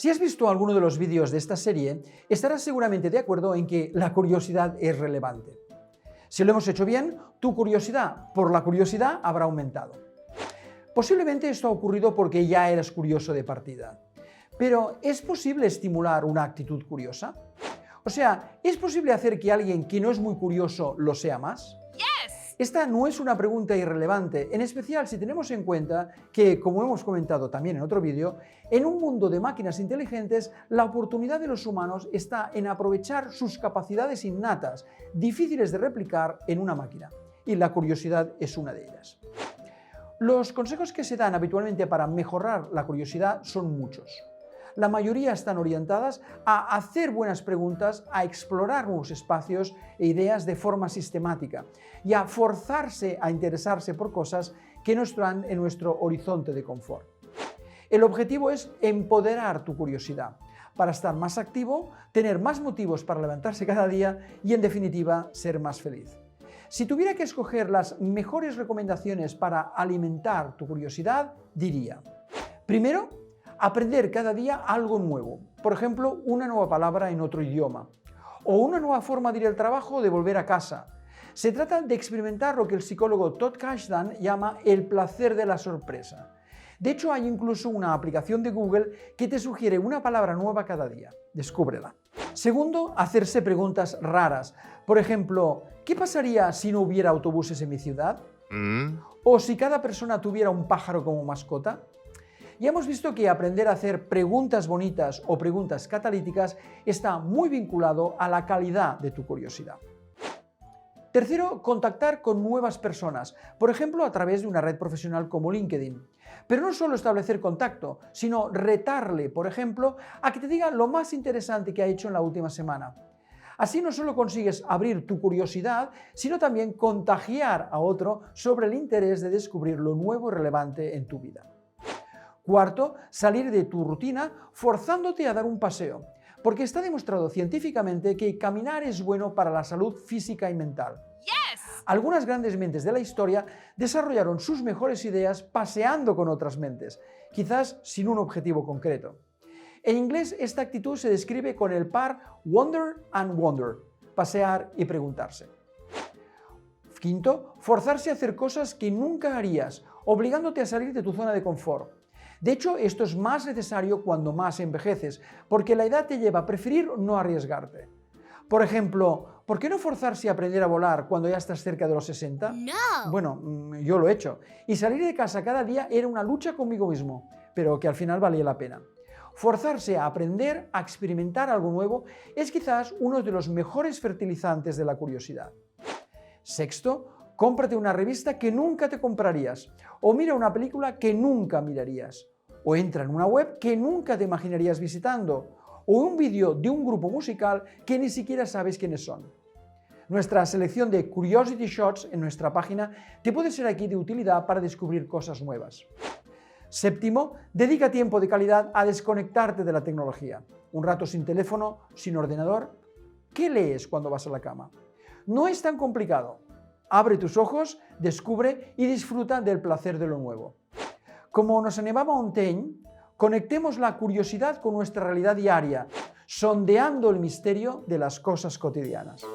Si has visto alguno de los vídeos de esta serie, estarás seguramente de acuerdo en que la curiosidad es relevante. Si lo hemos hecho bien, tu curiosidad por la curiosidad habrá aumentado. Posiblemente esto ha ocurrido porque ya eras curioso de partida. Pero ¿es posible estimular una actitud curiosa? O sea, ¿es posible hacer que alguien que no es muy curioso lo sea más? Esta no es una pregunta irrelevante, en especial si tenemos en cuenta que, como hemos comentado también en otro vídeo, en un mundo de máquinas inteligentes, la oportunidad de los humanos está en aprovechar sus capacidades innatas, difíciles de replicar en una máquina, y la curiosidad es una de ellas. Los consejos que se dan habitualmente para mejorar la curiosidad son muchos. La mayoría están orientadas a hacer buenas preguntas, a explorar nuevos espacios e ideas de forma sistemática y a forzarse a interesarse por cosas que no están en nuestro horizonte de confort. El objetivo es empoderar tu curiosidad para estar más activo, tener más motivos para levantarse cada día y, en definitiva, ser más feliz. Si tuviera que escoger las mejores recomendaciones para alimentar tu curiosidad, diría: primero, aprender cada día algo nuevo, por ejemplo, una nueva palabra en otro idioma, o una nueva forma de ir al trabajo o de volver a casa. Se trata de experimentar lo que el psicólogo Todd Kashdan llama el placer de la sorpresa. De hecho, hay incluso una aplicación de Google que te sugiere una palabra nueva cada día. Descúbrela. Segundo, hacerse preguntas raras. Por ejemplo, ¿qué pasaría si no hubiera autobuses en mi ciudad? ¿O si cada persona tuviera un pájaro como mascota? Ya hemos visto que aprender a hacer preguntas bonitas o preguntas catalíticas está muy vinculado a la calidad de tu curiosidad. Tercero, contactar con nuevas personas, por ejemplo a través de una red profesional como LinkedIn. Pero no solo establecer contacto, sino retarle, por ejemplo, a que te diga lo más interesante que ha hecho en la última semana. Así no solo consigues abrir tu curiosidad, sino también contagiar a otro sobre el interés de descubrir lo nuevo y relevante en tu vida. Cuarto, salir de tu rutina forzándote a dar un paseo, porque está demostrado científicamente que caminar es bueno para la salud física y mental. Algunas grandes mentes de la historia desarrollaron sus mejores ideas paseando con otras mentes, quizás sin un objetivo concreto. En inglés, esta actitud se describe con el par wonder and wonder, pasear y preguntarse. Quinto, forzarse a hacer cosas que nunca harías, obligándote a salir de tu zona de confort. De hecho, esto es más necesario cuando más envejeces, porque la edad te lleva a preferir no arriesgarte. Por ejemplo, ¿por qué no forzarse a aprender a volar cuando ya estás cerca de los 60? No. Bueno, yo lo he hecho. Y salir de casa cada día era una lucha conmigo mismo, pero que al final valía la pena. Forzarse a aprender, a experimentar algo nuevo, es quizás uno de los mejores fertilizantes de la curiosidad. Sexto, cómprate una revista que nunca te comprarías, o mira una película que nunca mirarías, o entra en una web que nunca te imaginarías visitando, o un vídeo de un grupo musical que ni siquiera sabes quiénes son. Nuestra selección de Curiosity Shots en nuestra página te puede ser aquí de utilidad para descubrir cosas nuevas. Séptimo, dedica tiempo de calidad a desconectarte de la tecnología. Un rato sin teléfono, sin ordenador. ¿Qué lees cuando vas a la cama? No es tan complicado. Abre tus ojos, descubre y disfruta del placer de lo nuevo. Como nos animaba Montaigne, conectemos la curiosidad con nuestra realidad diaria, sondeando el misterio de las cosas cotidianas.